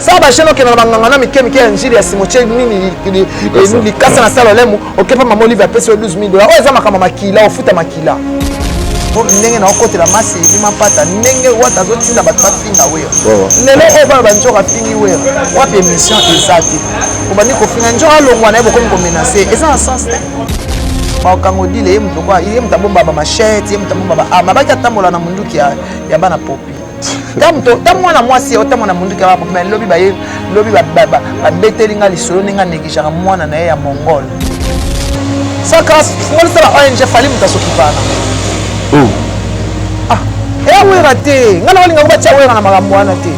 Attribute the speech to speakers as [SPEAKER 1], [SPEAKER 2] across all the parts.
[SPEAKER 1] ça va chaîne que na banganga mike ya njiri ya simoche nini ni kasa na sala lemu okepa mama Olivier pesa $12,000 o eza makama makila ofuta makila ndenge na okotela masi bima pata ndenge wata zotinda bato bafinga weyo lelo oyo bana banjoka fingi weyo wapi émission ezati obandi kofinga njoka longwa na yebo ko menacer eza na sens te bakango dile ye muto kwa ye mutabomba ba machete ye mutabomba ba ama baki atambola na munduki ya bana popi tamwana mwasi otamona munduki ya popi mais lobi ba ye lobi ba betelinga lisolo ninga negishaka mwana na ye ya mongol saka ngolisa ba ONG fali mutasokipana oui, raté. On a dit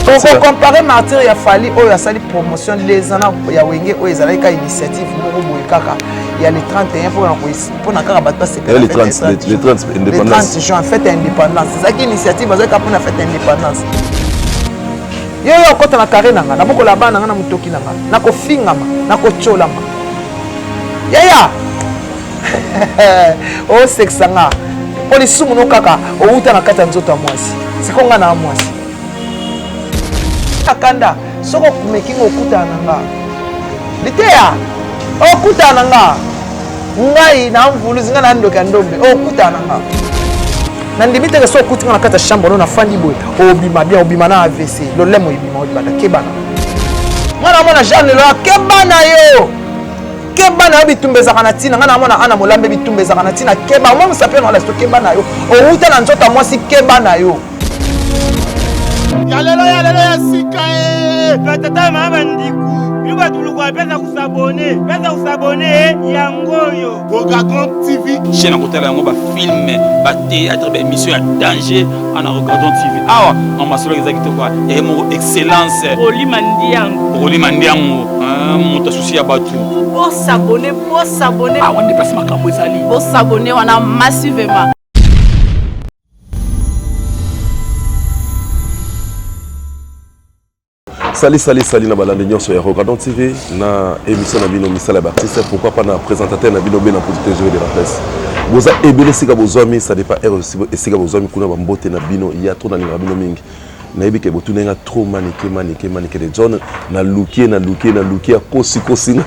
[SPEAKER 1] on compare martyr ya Fali oyo ya sali promotion les ans ya wenge oyo ezala ka initiative moko boye kaka il y a les 31 pour na kaka bato c'est
[SPEAKER 2] les 30 indépendance.
[SPEAKER 1] 30 juin fête indépendance. C'est ça qui initiative bazaka ka pour na fête indépendance. Yo kota na carré nanga na boko la bana na mutoki nanga na ko fingama na ko cholama. Ya oh sexanga. Polisu muno kaka outa na kata nzoto ya mwasi. Sikonga na mwasi. Akanda soko kumekinga okutana nga. Litea okutana nga. Ngai na mvulu zinga na ndoka ndombe okutana nga. Na ndimite ke soko kutinga na kata chambre na fandi boy. Obima bien obima na AVC. Lo lemo ibima obima kebana. Mwana Jeanne lo kebana yo. Kebana yo bitumbeza kana tina ngana mona ana molambe bitumbeza kana tina keba mo musape na lasto kebana yo outa na nzota mwasi kebana yo
[SPEAKER 3] yalelo ya sika tata mama ndiku yuba tulukwa pesa kusabone yangoyo Ogagon TV
[SPEAKER 4] chaîne kotela yango ba film ba théâtre ba émission ya danger ana Ogagon TV awa mama solo exacte quoi et mon excellence Roli Mandiango mon souci ya batu
[SPEAKER 5] pour s'abonner
[SPEAKER 4] ah on déplace makambo ezali
[SPEAKER 5] pour s'abonner on a massivement.
[SPEAKER 2] Salut na balande nyonso ya Ogagon TV na émission na bino misala ba artiste pourquoi pas na présentateur na bino na producteur de la presse boza ebele sika bozwami ça dépend et sika bozwami kuna ba mbote na bino ya to na linga bino mingi na yebi ke botunenga trop manike de John na lukie kosi nga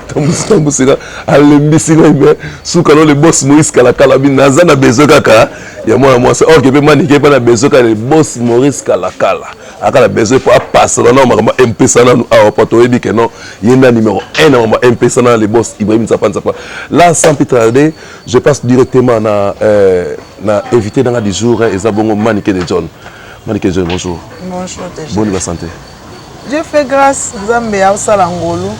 [SPEAKER 2] tambusika alembisi nga suka no le boss Maurice Kalakala bin naza na bezo kaka ya moi ça ok pe manike pa na bezo ka le boss Maurice Kalakala akala bezo pour passer na makamba MP sana a poto yebi ke non yenda numéro 1 na MP sana le boss Ibrahim Nzapa là sans plus tarder je passe directement na invité dans du jour ezabongo manike de John. Manike John, bonjour.
[SPEAKER 1] Bonjour,
[SPEAKER 2] bonne la santé.
[SPEAKER 1] Dieu fait grâce, Nzambe a osala ngolo.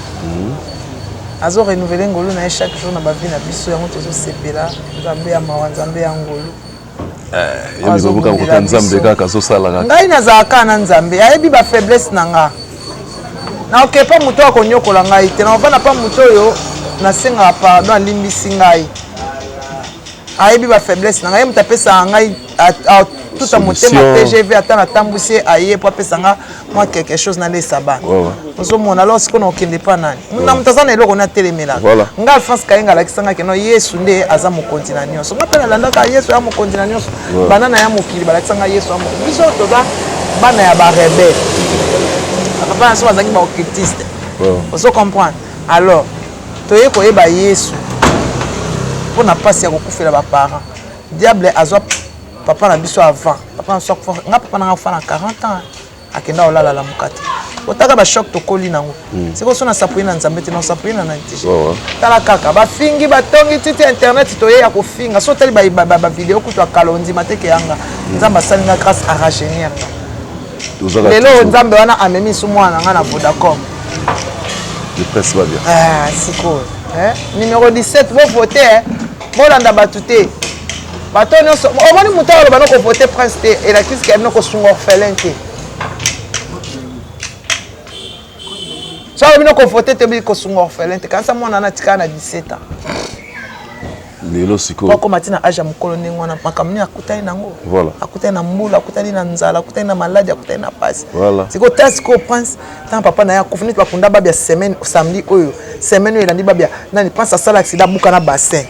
[SPEAKER 1] Azo renouveler ngolo na chaque jour na ba vie na biso yango tozo sepela, Nzambe ya mawa, Nzambe ya ngolo.
[SPEAKER 2] Yemi bobuka ko Nzambe kaka zo sala kaka.
[SPEAKER 1] Ngai nazaka na Nzambe, ayebi ba faiblesse nanga. Na okepa muto akonyokola ngai te, na ovana pa muto yo na senga pardon alimbisi ngai. Ayebi ba faiblesse nanga, yemi tapesa ngai tout à monter ma TGV attend à tambouser aïe pour appeler ça moi quelque chose dans les sabbats. Nous mon alors ce qu'on a aucun dépend nani. Nous n'avons pas ça on a téléméla. Nga France kainga la kisanga que no Yesu nde aza mo continent nyonso. Ngapela landa ka Yesu ya mo continent nyonso. Banana ya mo kili bala kisanga Yesu ya mo. Biso toza bana ya ba rebelle. Papa so azangi ba occultiste. Vous comprendre. Alors toye ko eba Yesu. Pour na passe ya ko kufela ba parents. Diable azwa papa na biso avant papa na sok nga papa na fa na 40 ans akenda olala la mukati otaka ba choc to koli nango c'est ko sona sapuye na Nzambe te na sapuye na nti tala kaka ba fingi ba tongi titi internet to ye ya ko finga so tali ba video kuto akalondi mateke yanga Nzamba salinga grâce à rajeunir lelo Nzambe wana amemi su mwana nga na Vodacom
[SPEAKER 2] le presse va bien
[SPEAKER 1] siko numéro 17 vous votez bolanda batute bato nyonso omoni mutu aloba noko vote prince te électrice ke noko sunga orphelin te so alobi noko vote te obi kosunga orphelin te kanisa mwana na tika na 17 ans
[SPEAKER 2] lelo siko
[SPEAKER 1] okoma tina age ya mokolo ndenge wana makambo nini akutani nango akutani na mbula akutani na nzala akutani na maladi akutani na pasi siko ta siko prince tan papa na ye akufi neti bakunda babia semaine samedi oyo semaine oyo elandi babia nani prince asala accident abuka na bassin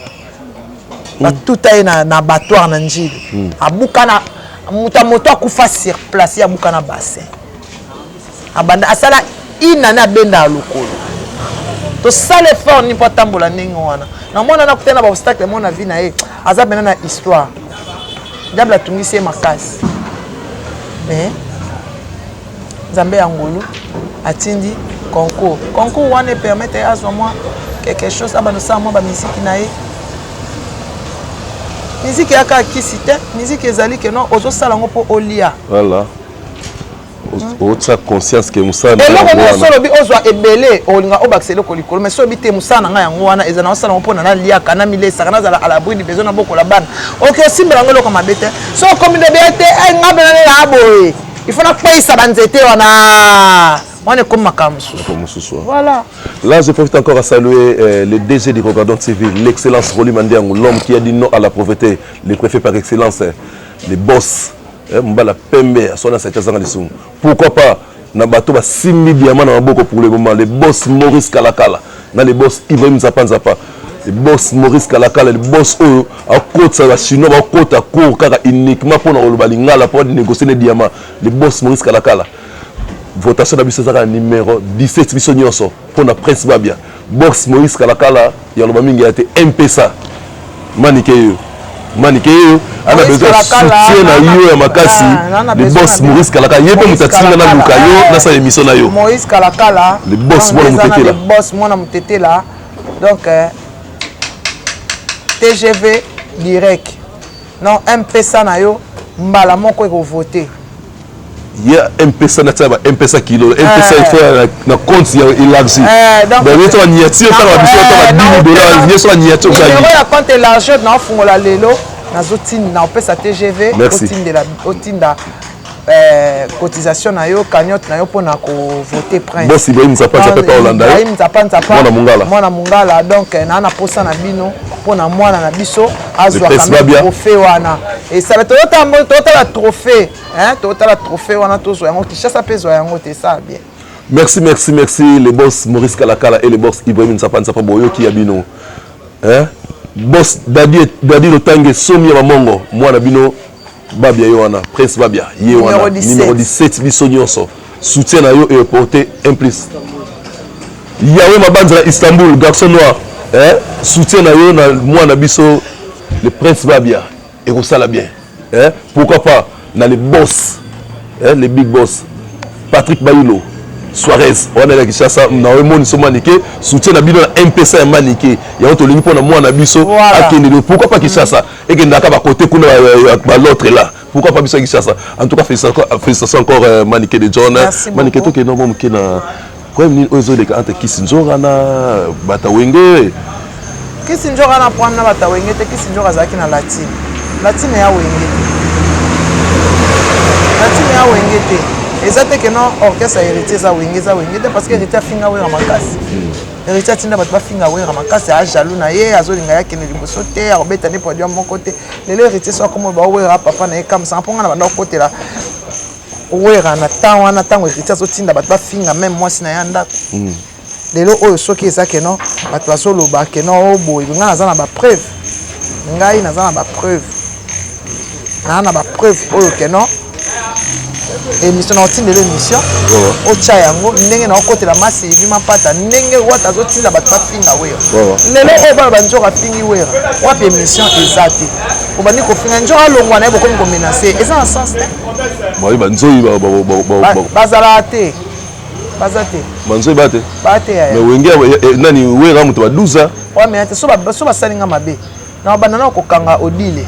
[SPEAKER 1] tout est na abattoir na njili abuka na moto akufa sur place abuka na bassin abanda asala inana benda lokolo to sale fort ni pas tambola ndenge wana na mwana na kutana ba obstacle mona vie na ye aza bena na histoire diable atungisi makasi mais Zambé Angolo atindi concours wana permettre azwa moi quelque chose abano sa moi ba musique na ye musique yaka kisite musique ezali que non ozo sala ngo po olia
[SPEAKER 2] voilà oza conscience que musana
[SPEAKER 1] eloko na solo bi ozwa ebele olinga obaksele ko likolo mais so bi te musana nga yango wana ezana osala ngo po na lia kana milesa kana za à l'abri du besoin na boko la bana OK simbela ngo loko mabete so comme de bete ay ngabela na aboye il faut na paisa banzete wana on est comme makamsu voilà.
[SPEAKER 2] Là, je profite encore à saluer le DG du Regardant TV, l'excellence Roli Mandiang, l'homme qui a dit non à la pauvreté, les préfets par excellence, les boss, Mbala Pembe, pourquoi pas, Nabato va 6 000 diamants dans beaucoup pour le moment, les boss Maurice Kalakala, les boss Ibrahim Zapanzapa, les boss Maurice Kalakala, les boss Oyo, à côte ça va chinois, à côte à court, car uniquement pour pour négocier les diamants, les boss Maurice Kalakala. Votation d'Abissazara numéro 17 Bissonioso pour la presse Babia. Box Maurice Kalakala, il y a le maming qui a été MPSA. Manikeyo. On a besoin de soutien à Yo et Makasi. Le boss Maurice Kalakala. Il y a pas de taxi dans le Lukayo, dans sa émission.
[SPEAKER 1] Maurice Kalakala.
[SPEAKER 2] Le boss, moi,
[SPEAKER 1] le boss, moi, je là. Donc, TGV direct. Non, MPSA na yo, mbala moko ko voter.
[SPEAKER 2] Il y a MPSA Nataba, MPSA Kilo, MPSA il fait un compte élargi. Donc, il y a un niature, il y a un niature.
[SPEAKER 1] Il y a un compte élargi, il y a un lelo, il y a un TGV, il y a cotisation na yo cagnotte na yo pour voter prince.
[SPEAKER 2] Boss Ibrahim Zapanza pas Hollanda.
[SPEAKER 1] Ibrahim Zapanza pas. Mwana Mungala donc na posa na bino pour na mwana na biso azwa quand trophée wana. Et ça va total trophée, hein, total trophée wana to zo yango Kinshasa peso yango te ça bien.
[SPEAKER 2] Merci les boss Maurice Kalakala et les boss Ibrahim Zapanza pas boyo ki abino. Hein? Boss Dadi Lotange Somi Mamongo mwana bino Babia Yoana, Prince Babia, Yoana, numéro 17, Bissonioso. Soutien à yo et porté implice. Yahweh Mabandra Istanbul, garçon noir. Soutien à yo, moi, Nabiso, le Prince Babia. Et vous ça bien. Pourquoi pas, dans les boss, les big boss. Patrick Bayulo, Suarez, on est là qui chasse, on a un monde qui sont maniqués. Soutien à Bino, MPC est maniqué. Il y a un autre pour moi, Nabiso. Pourquoi pas qui chasse ça? Et qu'il n'a qu'à côté l'autre là. Pourquoi pas qui chasse ça? En tout cas, félicitations encore maniqué de John. Maniqué tout qui est normal qui n'a. Quoi, il y a un Kissinger na Batawenge.
[SPEAKER 1] Kissinger na prendre na Batawenge, Kissinger azaki na Latine. Latine ya Wenge. Latine ya Wenge te. Exactement que non orchestre héritier za Wenge parce que héritier finga we makasi. Héritier tinda bat ba finga we makasi a jaloux na ye azolinga yake ne liboso te a obeta ne produit mon côté. Le héritier soit comme ba we papa na comme ça ponga na ba côté là. Wera na tango héritier so tinda bat ba finga même moi sina yanda. Lelo oyo soki ezake non bat ba solo ba ke non obo nga na za na ba preuve. Ngai na za na ba preuve. Na ba preuve oyo ke non émission na otinde l'émission o cha yango ndenge na côté la masse ibima pata ndenge wata zotinda bat ba finga weyo lelo o ba banjoka fingi weyo wapi émission ezati o bani ko finga njoka longwa na boko ko menacer eza en sens
[SPEAKER 2] moi banzoi
[SPEAKER 1] bazalate
[SPEAKER 2] banzoi bate
[SPEAKER 1] ya
[SPEAKER 2] mais wenge nani wera muto ba 12 ans
[SPEAKER 1] wa mais so ba salinga mabe na banana ko kanga odile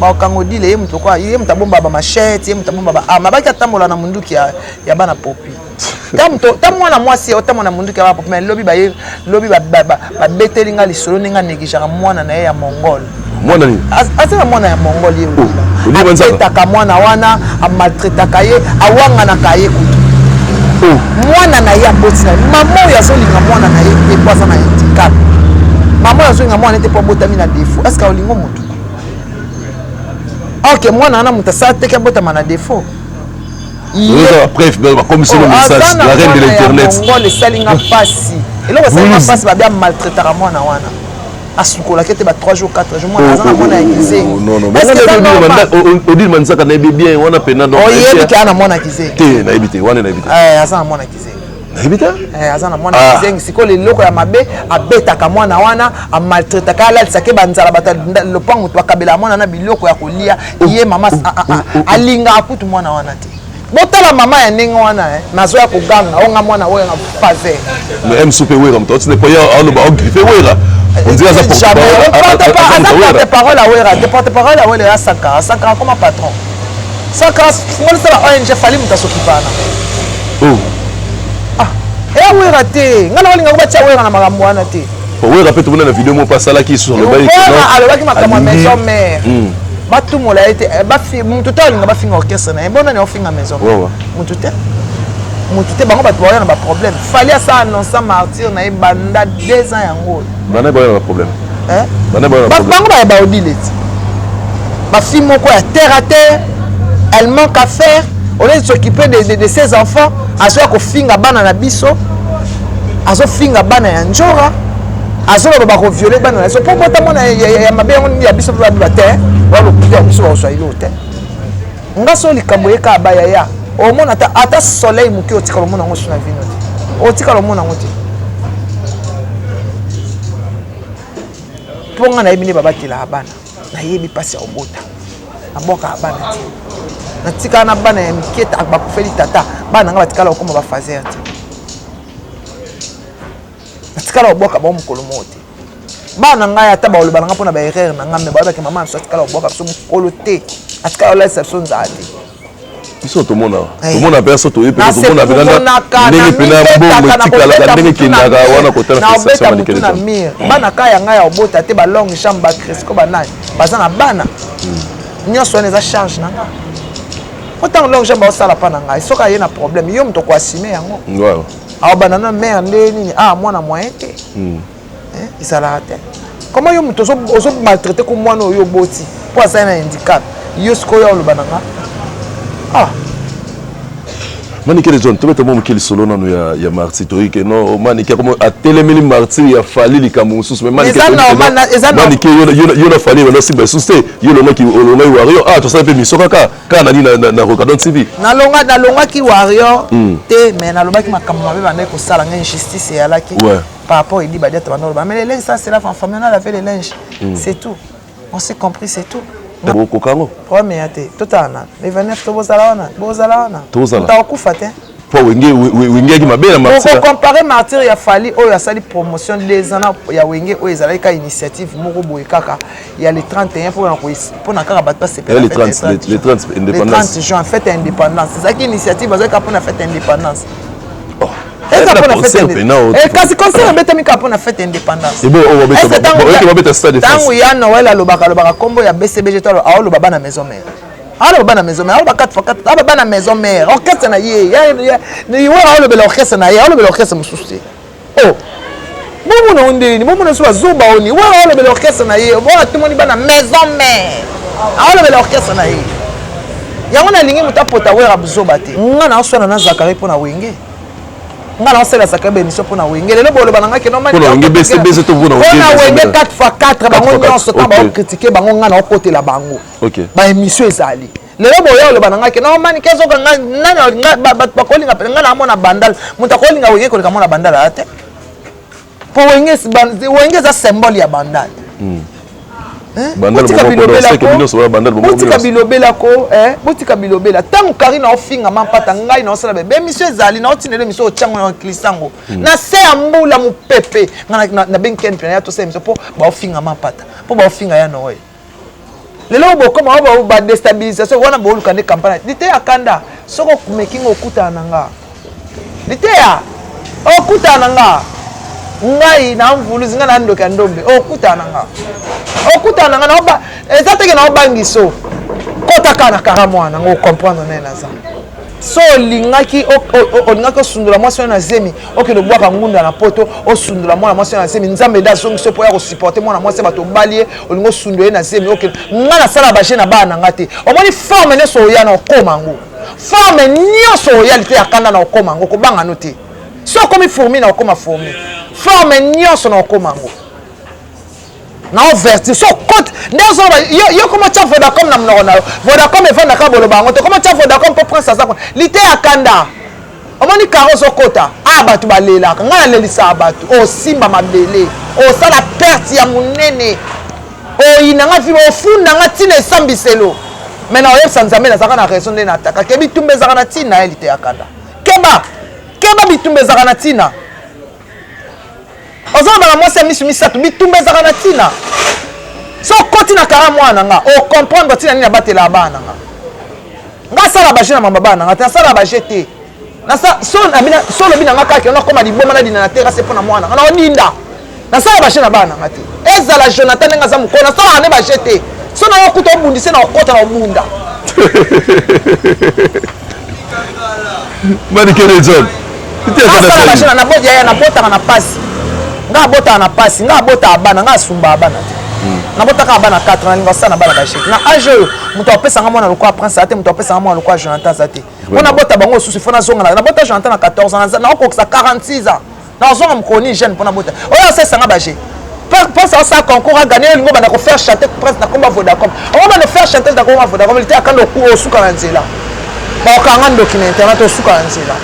[SPEAKER 1] ba kango dile mtu kwa yeye mtabomba ba machete yeye mtabomba ba mabaki atambola na munduki ya bana popi tamwana mwasi otamona munduki ya ba popi mais lobi ba betelinga lisolo ninga negishaka mwana na ye ya mongol
[SPEAKER 2] mwana ni
[SPEAKER 1] asema mwana ya mongol yeye
[SPEAKER 2] odi banza
[SPEAKER 1] taka mwana wana amaltretaka ye awanga na kaye kutu mwana na ya botsina mamo ya zolinga mwana na ye te poza na handicap mamo ya zolinga mwana te po botami na défaut est-ce que olingo mutu ok moi nana mutasa te ke bota mana défaut
[SPEAKER 2] bref comme c'est le message la reine de l'internet
[SPEAKER 1] ngol salinga passi et là salinga passi ba bien maltraiter moi na wana asukola kete ba 3 jours 4 jours mwana azana mwana kizengi
[SPEAKER 2] non non mais odile manzaka na bien wana pena donc
[SPEAKER 1] oyebi ki ana mwana kizengi
[SPEAKER 2] te na ebite wana na ebite
[SPEAKER 1] azana mwana kizengi
[SPEAKER 2] na ebite
[SPEAKER 1] azana mwana kizengi siko leloko ya mabe abetaka mwana wana amaltraitaka alalisake banzala bata lopango to akabela mwana na biloko ya kolia ye mama alinga akutu mwana wana te botala mama ya ndenge wana nazo ya koganga onga mwana oyo na faze
[SPEAKER 2] mais m soupe wera mto tine poya aloba o grife wera on dirait ça
[SPEAKER 1] porte-parole à wera porte-parole à wera Sankara comme patron Sankara moi ça la ONG fali muta sokipana et wera te ngana walinga kubacha wera na makambo wana te
[SPEAKER 2] wera pe tubona na vidéo mo pasala ki sur le bail
[SPEAKER 1] wera alobaki makambo maison mère batu mola ete bafi mutu ta linga bafinga orchestre na mbona ni ofinga maison mutu te bango batu ba na ba problème fallait ça annoncer martyr na banda 2 ans yango
[SPEAKER 2] bana ba na problème bana ba na problème
[SPEAKER 1] bango ba odile ti ba fille moko ya terre à terre elle manque à faire on est s'occuper de ses enfants aso ko finga bana na biso aso finga bana ya njora aso ba ko violer bana na so po bota mona ya mabe yango ya biso ba terre walo kuja biso ba so ilo te ngaso likambo eka ba ya au monde ata soleil muki otika lomona ngo suna vino te otika lomona ngo te ponga na yebini babatela abana na yebi pasi ya obota aboka abana te na tika na bana ya miketa bakufeli tata bana nga batikala okoma ba fazer te na tikala oboka ba mukolo mote bana nga ya taba oloba nga pona ba erreur na nga me ba ke mama so tikala oboka so mukolo te atikala la exception za ate
[SPEAKER 2] biso tomona personne to yepe tomona pena ndenge pena bongo tikala ndenge kindaka wana kotala sensation malikele
[SPEAKER 1] na mir bana kaya nga ya obota te ba long chambre ba cresco banani baza na bana nyonso wana eza charge na nga autant long chambre osala pa na ngai soka ye na problème yo mto ko assumer yango
[SPEAKER 2] waaw
[SPEAKER 1] awa bana na mère nde nini mwana moyen te ezala te comment yo mto oso maltraiter ko mwana oyo boti po asala na handicap yo sikoyo oloba na nga
[SPEAKER 2] mani kele zone tobeta mo mokili solo nano ya martyr toyike no mani ke comme atelemeli martyr ya fali likambo mosusu mais mani ke yo na fali wala simba suste yo longaki wario tosala pe miso kaka nani na Rocadon TV
[SPEAKER 1] nalongaki wario te mais nalobaki makambo mabe banda kosala nga injustice eyalaki par rapport edi badiata banda oloba mais les linges ça c'est la famille on a lavé les linges c'est tout on s'est compris c'est tout
[SPEAKER 2] kokango
[SPEAKER 1] premier ate totana le 29 to bozala wana takufa te
[SPEAKER 2] po wenge ki mabe na martyr
[SPEAKER 1] ko comparer martyr ya fali oyo asali promotion les ans ya wenge oyo ezalaki ka initiative moko boye kaka ya le 31 pour na kaka bato se
[SPEAKER 2] le 30 indépendance
[SPEAKER 1] le 30 juin fête indépendance c'est ça qui initiative azaka pour na fête indépendance kasi concert betami ka pona fête indépendance tango ya Noël alobaka kombo ya BCBG to aloba bana maison mère aloba bana maison mère aloba 4x4 aloba bana maison mère orchestre na ye ni wa aloba l'orchestre na ye aloba l'orchestre mususu bomo na ondeni bomo na so azoba oni wa aloba l'orchestre na ye bo atumoni bana maison mère aloba l'orchestre na ye yango na lingi mutapota wera buzoba te nga na oswana na Zakari pona wenge nga na osela sakabe émission pona wenge lelo bolo bananga ke normal
[SPEAKER 2] pona wenge BCBG to pona
[SPEAKER 1] wenge 4x4 bango nyonso ta ba critiquer bango nga na okotela bango ba émission ezali lelo boyo le bananga ke normal kezo nga ba kolinga nga na mona bandal muta kolinga wenge kolika mona bandal ate po wenge za symbole ya bandal botika bilobela tango kari na ofinga mampata ngai na osala bebe émission ezali na otinele émission otiango na klisango na se ya mbula mopepe na benken pena ya tosala émission po baofinga mampata po baofinga ya noe lelo bokoma ba déstabilisation wana boluka nde campagne lite ya kanda soko kumekinga okutana na nga lite ya okutana na nga ngai na mvuluzi nga na ndoka ndombe okutana nga na oba ezateke na obangiso kota kana karamwana ngo comprendre nena za so lingaki osundula mwasi na zemi okelo bwaka ngunda na poto osundula mwana mwasi na zemi nzambe da zongi so po ya ko supporter mwana mwasi bato balie olingo sundule na zemi okelo nga na sala baje na bana ngate omoni forme ne so ya na okoma ngo forme nyoso ya lite akanda na okoma ngo ko banga note so komi fourmi na okoma fourmi forme nyonso na okoma ngo na ouverture so côté ndezo yo comment tu Vodacom na mnona Vodacom evanda ka bolo bango te comment tu Vodacom pour prendre ça lité akanda omoni karo zo kota abatu balela nga lelisa abatu o simba mabele o sala perte ya munene o inanga fi o funda nga tina esambiselo mena oyo sanzambe na zaka na raison de nataka ke bitumbe zaka na tina lité akanda keba bitumbe zaka na tina ozona bana mwasi misu misatu bitumbe zaka na tina so koti na kara mwana nga o comprendre tina nini abatela bana nga sala ba jena mamba bana nga ta sala ba jeté na sa so lobi na nga kaka na koma liboma na dina na terra c'est pour na mwana na odinda na sala ba jena bana nga te ezala Jonathan nga za mukona sala ne ba jeté so na okuta obundise na okota na obunda
[SPEAKER 2] mani kele John
[SPEAKER 1] sala ba jena na bodi ya na bota na pasi nga bota na pasi nga bota abana nga sumba abana na bota ka abana 4 na linga sana bana ba jeté na age muto apesa nga mwana lokwa prince ate muto apesa nga mwana lokwa Jonathan zate on a bota bango susu fona zonga na bota Jonathan na 14 ans na okokisa 46 ans na zonga mkoni jeune pona bota oya sesa nga baje pense à ça concours à gagner lingo bana ko faire chanter prince na komba Vodacom on va le faire chanter na komba Vodacom il était akando ku osuka na nzela ba okanga ndoki na internet osuka na nzela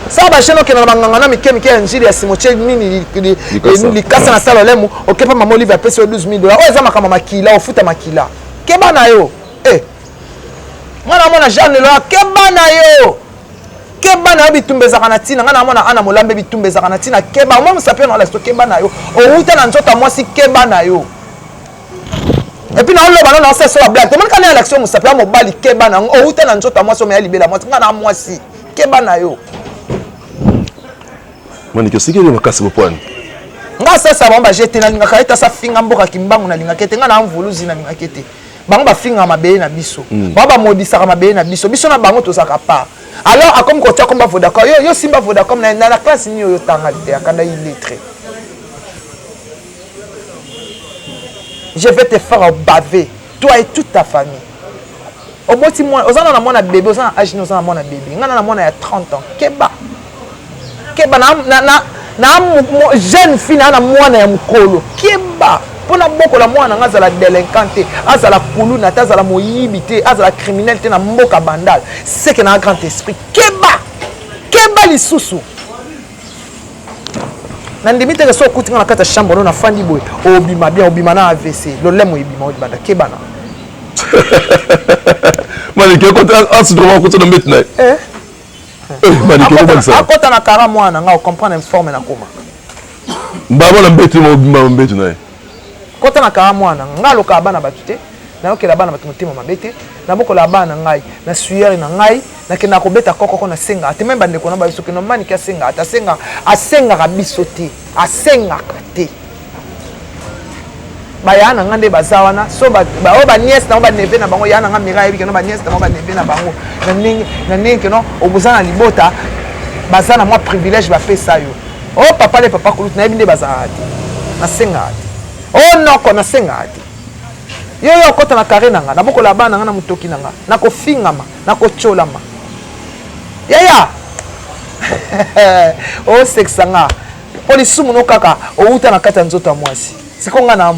[SPEAKER 1] ça ba cheno ke na banganga na mikemike ya njiri ya simoche nini likasa na sala lemu okepa mama Olivier pesa $12,000 o eza makama makila ofuta makila keba na yo mwana Jeanne lo keba na yo bitumbe zaka na tina ngana mwana ana molambe bitumbe zaka na tina keba mwa musapia na lesto keba na yo o uta na nzota mwasi keba na yo et puis na lo bana na se so la blague to man kana election musapia mo bali keba na o uta na nzota mwasi o me libela mwasi ngana mwasi keba na yo
[SPEAKER 2] mani ke sikeli makasi bopwani
[SPEAKER 1] nga sasa bamba jeté na linga kaita sa finga mboka kimbangu na linga kete nga na mvuluzi na linga kete bango ba finga mabeye na biso ba modisa ka mabeye na biso na bango tozaka pa alors akom ko tia komba Vodacom yo simba Vodacom na la classe ni yo tanga te akanda illettré je vais te faire baver toi et toute ta famille au moti moi ozana na mwana bébé ozana âge ni ozana mwana bébé nga na mwana ya 30 ans keba na jeune fille na mwana ya mukolo keba pona boko la mwana ngazala délinquante azala kuluna tazala moyibi te azala criminel te na mboka bandal c'est que na un grand esprit keba lisusu na ndimi te so kutinga na kata chambre na fandi boy obima bien obima na AVC lo lemo ibima obanda keba na
[SPEAKER 2] mani ke kontra asdroma ko to mbet na mani ke ko ça
[SPEAKER 1] akota na kara mwana nga comprendre informe na koma
[SPEAKER 2] mbabo na mbet mo obima mbet na
[SPEAKER 1] kota na kara mwana nga loka bana batute na okela bana batu motema mabete na bokola bana ngai na suyer na ngai na kena ko beta koko na senga ate memba ndeko na babiso keno mani ka senga ata asenga ka biso te asenga ka te bayana ngande bazawana so ba nièce na ba neve na bango yana nga mira yebi keno ba nièce na ba neve na bango na ningi keno obuzana libota bazana moi privilège ba pesa yo oh papa le papa kulut na yebi nde bazana na senga oh non ko na senga yo kota na kare nanga na bokola bana nga na mutoki nanga na ko fingama na ko cholama yaya o sexanga polisi muno kaka o uta na kata nzoto ya mwasi siko nga na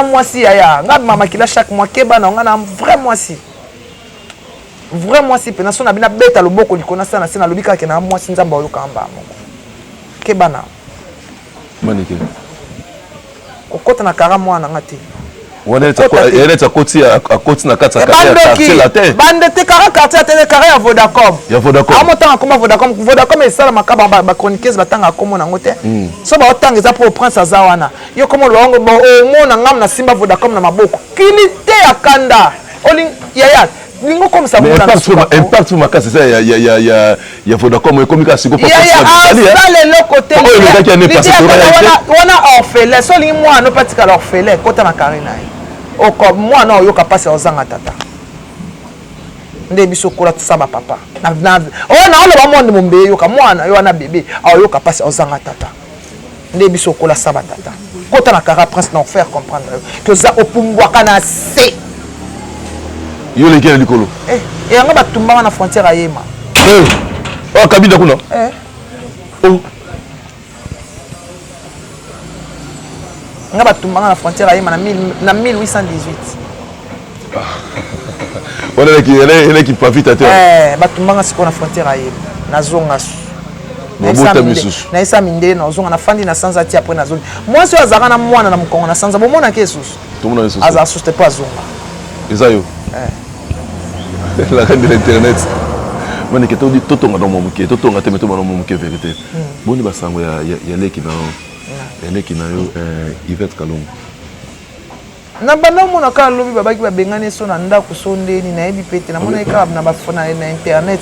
[SPEAKER 1] mwasi yaya nga mama kila chaque mois keba na nga na vrai mwasi pena so na bina beta loboko likona sana sena lobika ke na mwasi nzamba oyo kamba moko keba na
[SPEAKER 2] manike
[SPEAKER 1] kokota na kara mwana nga te
[SPEAKER 2] wana koti na kata quartier
[SPEAKER 1] bande te kara quartier te kara ya Vodacom amotanga koma Vodacom esala makaba ba chroniqueuse batanga komo nango te so ba otanga eza pour prince azawana yo komo longo bo omona ngam na simba Vodacom na maboko kilite ya kanda oli yaya lingo comme ça
[SPEAKER 2] mais impact makasi ça ya Vodacom comme ka siko pas
[SPEAKER 1] le côté wana orphelin so lingi moi no patika l'orphelin kota na karina o ko moi na yo kapasa ozanga tata nde biso kola tsaba papa na o lo ba monde mombe yo ka mwana yo na bébé yo kapasa ozanga tata nde biso kola saba tata kota na kara prince na faire comprendre que ça opumbwa kana se
[SPEAKER 2] yo le kele likolo
[SPEAKER 1] yanga batumba na frontière ayema
[SPEAKER 2] kabida kuna
[SPEAKER 1] nga batumbanga na frontière ayema na 1818
[SPEAKER 2] wana qui pas vite te
[SPEAKER 1] batumbanga siko na frontière ayema nazonga na isa mindele nazonga na fandi na sanza ti après nazonga moi so azaka na mwana na mukongo na sanza bomona ke susu
[SPEAKER 2] tomona susu
[SPEAKER 1] aza susu te pas zonga
[SPEAKER 2] ezayo la reine de l'internet mani ke todi totonga dans mon muke totonga te meto dans mon muke vérité boni basango ya leki na yo Yvette Kalongo
[SPEAKER 1] na banda mona ka lobi babaki babengane so na ndako so ndeni na yebi pete na mona ka na bafona na internet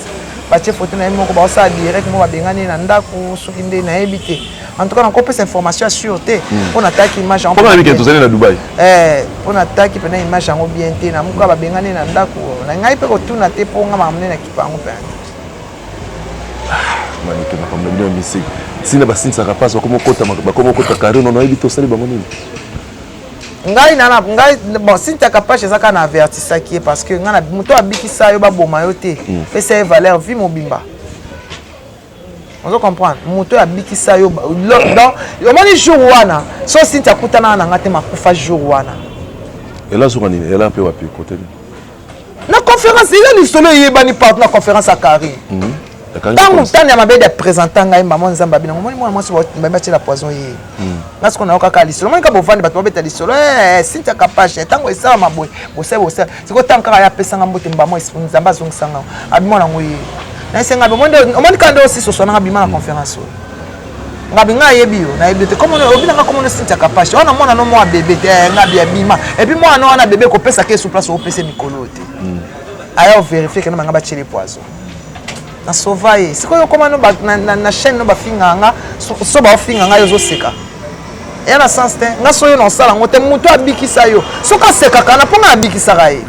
[SPEAKER 1] batie photo na moko ba sa direct mo babengane na ndako soki ndeni na yebi te en tout cas on copie cette information sur te on attaque image en
[SPEAKER 2] comment avec tous na Dubaï
[SPEAKER 1] on attaque pena image en bien te na moko babengane na ndako na ngai pe ko tuna te po nga mamne na kipango pe
[SPEAKER 2] mani ke na kamna bien misi sina basinsa rapaz comme kota carré non yebi to sali bango nini
[SPEAKER 1] ngai bon sinta capable ezaka na avertisaki parce que nga na moto abikisa yo baboma yo te pe c'est valeur vie mobimba on doit comprendre moto abikisa yo donc yo moni jour wana so sinta kutana na ngate makufa jour wana
[SPEAKER 2] ela zo nini ela pe wapi côté
[SPEAKER 1] na conférence il y a l'histoire yebani partout na conférence à Carré tango tani ya mabe de présentant ngai maman nzamba bina moni mwana mwasi bamati la poison ye nasi kona yoka lisolo moni ka bovandi bato babeta lisolo sinta kapashe tango esala maboye bose siko tango kaka ya pesanga mbote mbamo nzamba zongisanga abimona ngoye na senga omoni kande aussi so sona ngabima na conférence ngabi nga yebi yo na yebi te comme on obina nga comme on sinta kapashe ona mwana no mwa bébé te ngabi abima et puis mwana wana bébé ko pesa ke sous place au pesa mikolo te aya vérifier que na ngaba chele poison na sauvaye siko yo koma no na chaîne no bafinga nga so ba ofinga nga yo zo seka ya na sens te nga so yo na sala ngote muto abikisa yo so ka seka kana ponga abikisa ga ye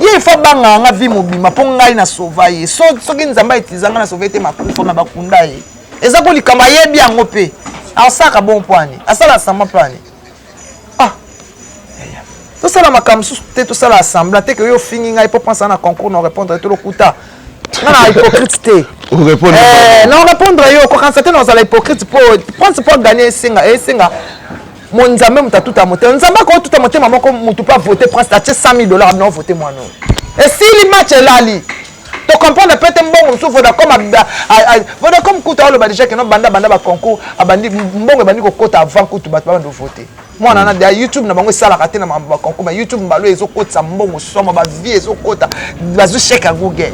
[SPEAKER 1] ye fa banga nga vi mobima ponga na sauvaye so ki nzamba itizanga na sauvaye te makufa na bakunda ye eza ko likamba ye bi yango pe asaka bon poani asala sama plani to sala makamsu te to sala assembla te que yo fingi nga ipo penser na concours no répondre to lokuta non, hypocrite. Non, répondre yo, quand c'était dans la hypocrite pour gagner singa mon nzambe muta tout à monter. Nzamba ko tout à monter maman comme mutu pas voter prendre acheter $100,000 non voter moi non. Et si le match est là li to comprendre peut-être mbongo mso voda comme kuta lo ba déjà que non banda ba concours abandi mbongo bandi ko kota avant kutu ba ndo voter. Moi on a de YouTube na bango sala raté na ba concours mais YouTube mbalo ezo kota mbongo soma ba vie ezo kota bazu chèque à Google.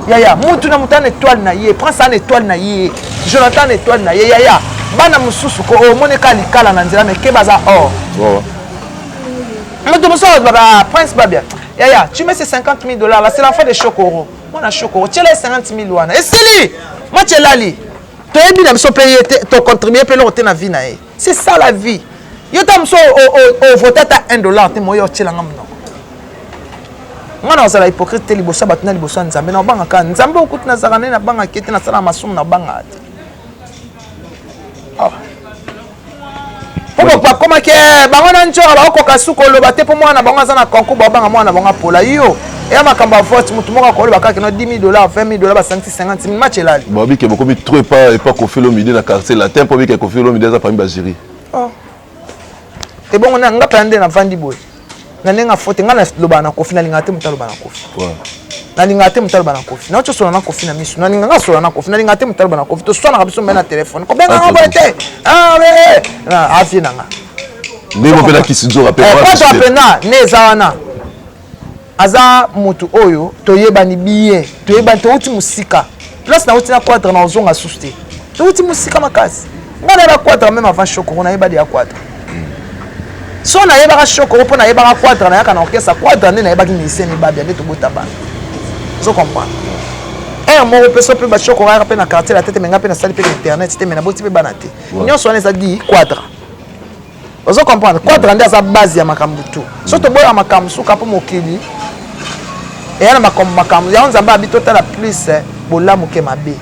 [SPEAKER 1] Yaya, mutu na mutane étoile na ye, prends ça une étoile na ye. Jonathan étoile na ye. Yaya, bana mususu ko o moneka likala na nzela mais ke baza or. Mutu mususu baba prince babia. Yaya, tu mets ces $50,000 là, c'est l'enfant de Chokoro. Moi na Chokoro, tu les 50,000 wana. Et sili, moi tu là li. Tu es bien so payer ton contribuer pe l'autre na vie na ye. C'est ça la vie. Yo tam so o voter ta $1 te moyo tshilanga mno. Ngana osala hypocrite te liboso batuna liboso nzambe na banga ka nzambe okuti na zakane na banga kete na sala masumu na banga ate Popo pa koma ke bango na njora ba okoka suko loba te po mwana bango za na concours ba banga mwana bango pola yo e makamba vote mutu moko ko loba ka ke no $10,000 $20,000 ba 50,000 match elali
[SPEAKER 2] ba bi ke boko bi trop pas Koffi Olomide na quartier latin po bi ke Koffi Olomide za parmi ba jury
[SPEAKER 1] e bongo na ngapa ndé na vandi boy na nenga fote ngana loba na Koffi na linga te mutu loba na Koffi na linga te mutu loba na Koffi na ocho solo na Koffi na misu na linga solo na Koffi na linga te mutu loba na Koffi to sona kabiso mena téléphone ko benga ngote na afi nanga
[SPEAKER 2] ndemo pela kisinzo rappel
[SPEAKER 1] pas apena neza wana aza mutu oyo toyebani bien toyebani to uti musika place na uti na quadre na ozonga suste to uti musika makasi ngana ba quadre même avant Chokoro na yeba dia quadre so na yeba Chokoro po na yeba quadre na yaka na orchestre quadre na yeba ki miseni ba bien to bota ba so comprendre mo peso pe ba Chokoro ra pe na quartier la tête menga pe na salle pe internet te mena boti pe banate nyonso wana ezadi quadre ozo comprendre quadre ndia sa base ya makambutu so to boya makamsu kapo mokili et yana makambu ya nzamba abitota la plus bolamu ke mabe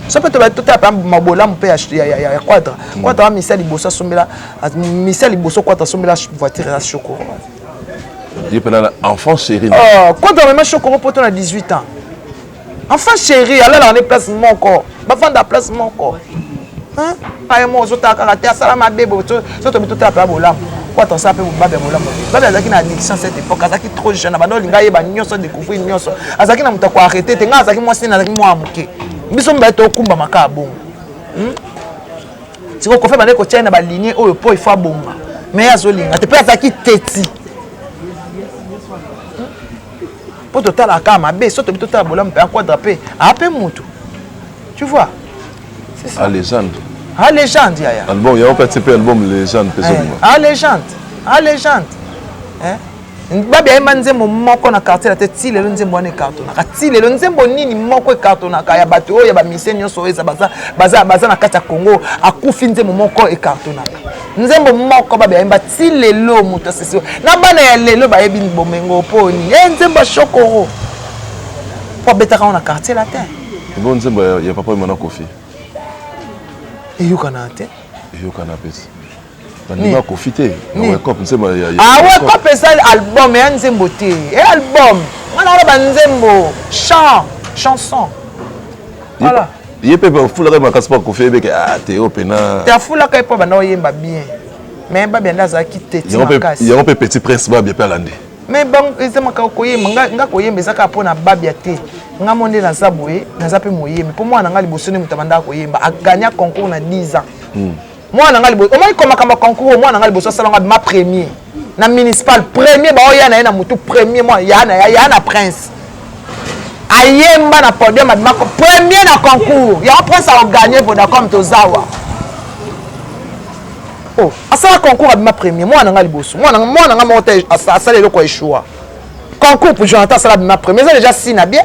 [SPEAKER 1] so peut to tota pa mabolamu pe ya quadre quadre misali boso sombela misali boso quadre sombela voiture ya Chokoro
[SPEAKER 2] il peut là enfant chéri
[SPEAKER 1] quadre même Chokoro poto na 18 ans enfant chéri alors on est place mon corps ba vendre place mon corps Aïe, moi, je t'ai karaté, ça m'a bébé, je t'ai mis tout à fait à Bolam. Quoi, t'en sais, Babé Bolam. Babé Azaki n'a addiction à cette époque, Azaki trop jeune, Abano, Lingaye, Bagnoso, découvrir Nyoso. Azaki n'a pas arrêté, t'es Azaki, moi, c'est Azaki, moi, Mouké. Bisson Beto, Kumba, Makabon. Si vous faites que tu as une lignée, il faut bon. Mais Azolinga, tu peux attaquer Teti. Pour total la cam, mais surtout total Bolam, un quadrapé, à peine moto. Tu vois? C'est ça.
[SPEAKER 2] À légende.
[SPEAKER 1] À légende, Yaya.
[SPEAKER 2] Album, il y a un petit peu album légende.
[SPEAKER 1] À légende. À légende. Babi ya manzembo moko na quartier la tête le nzembo ne carton na katile le nzembo nini moko carton na kaya bato oyo ba mission nyonso eza baza na kata Congo akufi nzembo moko e carton na nzembo moko babi ya mba tile lo muto sesio na bana ya lelo ba yebi bomengo poni nzembo shokoro po beta ka na quartier la tête
[SPEAKER 2] bon nzembo ya papa mwana Kofi
[SPEAKER 1] eyukana te
[SPEAKER 2] eyukana pesa Bandima profiter. Ouais, cop, c'est moi.
[SPEAKER 1] Ah ouais, cop ça album et un nzembo té. Et album. On a ba nzembo chanson. Voilà.
[SPEAKER 2] Il peut pas fouler ma casse pas qu'on fait avec Théo Pena.
[SPEAKER 1] T'as foulé quand pas bana yemba bien. Mais ba bien là ça qui tête.
[SPEAKER 2] Il y a un peu petit prince ba bien pas landé.
[SPEAKER 1] Mais bon, c'est ma ko yemba nga ko yemba ça ka pona babia té. Nga monde na zaboué, na zape moyemba. Pour moi na nga libosoni mutabanda ko yemba a gagné concours na 10 ans. Moi na ngali bo o moi comme kama concours moi na ngali bo so sala ma premier na municipal premier ba o ya na mutu premier moi ya na prince ayemba na podium ma premier na concours ya prince a gagner Vodacom to Zawa oh asala concours ma premier moi na ngali boso moi na monter asala le ko échoua concours pour Jonathan sala ma premier c'est déjà si na bien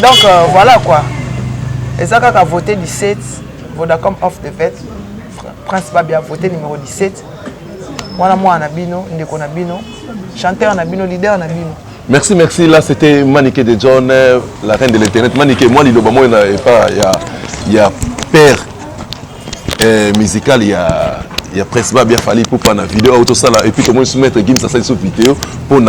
[SPEAKER 1] donc voilà quoi et ça qu'a voté 17 Vodacom off the vet Prince Babi a voté numéro 17. Moi, Nabino, Ndeko Nabino, chanteur Nabino, leader Nabino.
[SPEAKER 2] Merci, merci. Là, c'était Maniké de John, la reine de l'internet. Maniké, moi, il y a père musical, il y a Prince Babi a fallu pour prendre la vidéo, tout ça là. Et puis, comment soumettre Gims à cette vidéo pour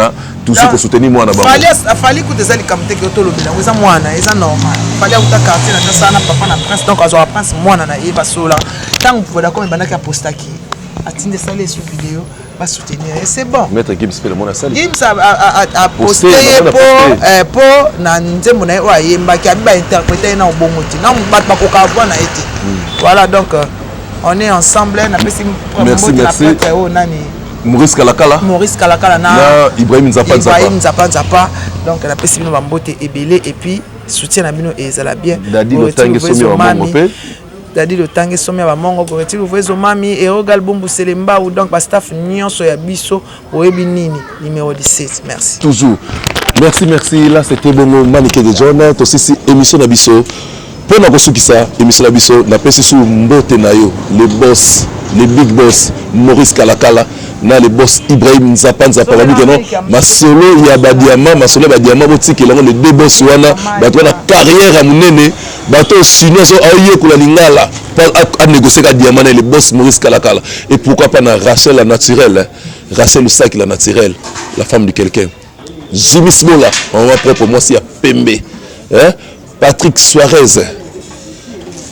[SPEAKER 2] tout ce que soutenir moi là-bas.
[SPEAKER 1] Il fallait que des alliés comme tes que tout le monde, c'est moi, c'est normal. Il fallait que tu quartier, tu ça, papa na Prince, donc à Prince, moi, na il va sola. Tant que vous d'accord, il va n'a poster qui atteindre ça les sous vidéo, va soutenir et c'est bon.
[SPEAKER 2] Maître Gims fait le monde à ça.
[SPEAKER 1] Gims a posté pour na nzembo na wa yemba ki abiba interpréter na obongoti. Na mbat ba ko ka voir na été. Voilà donc on est ensemble na pesi
[SPEAKER 2] merci. Maurice Kalakala. Maurice Kalakala na Ibrahim
[SPEAKER 1] Nzapa. Donc la pesi bino bambote ebele et puis soutien na bino ezala bien.
[SPEAKER 2] Dadi le tangue somi wa mongo pe.
[SPEAKER 1] Dadi le tangue somi wa mongo ko retili ouvrezo mami et Rogal Bombu Selemba ou donc ba staff nyonso ya biso oyebi nini numéro 17. Merci.
[SPEAKER 2] Toujours. Merci. Là c'était bongo Maniké de John to sisi émission na biso. Pour na kosukisa émission na biso na pesi sou mbote na yo les boss, les big boss Maurice Kalakala na les boss Ibrahim Nzapa babi que non masolo ya ba diamant botiki lango les deux boss wana bato na carrière à munene bato sino so aye ko la lingala à négocier ka diamant les boss Maurice Kalakala et pourquoi pas na Rachel la naturelle Rachel Lusaki la naturelle la femme de quelqu'un Jimmy Smola on va propre moi si à Pembe hein Patrick Suarez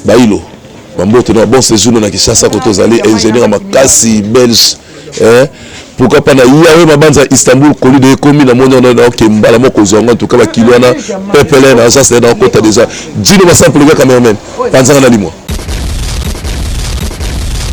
[SPEAKER 2] Bailo Mambote na bon séjour na Kinshasa Kotozali ingénieur makasi belge hein pourquoi pas na yawe mabanza Istanbul koli de komi na mono na okembala moko zonga to kaba kilwana pepele na agence na kota déjà Dino Massample le cameraman panzanga na limo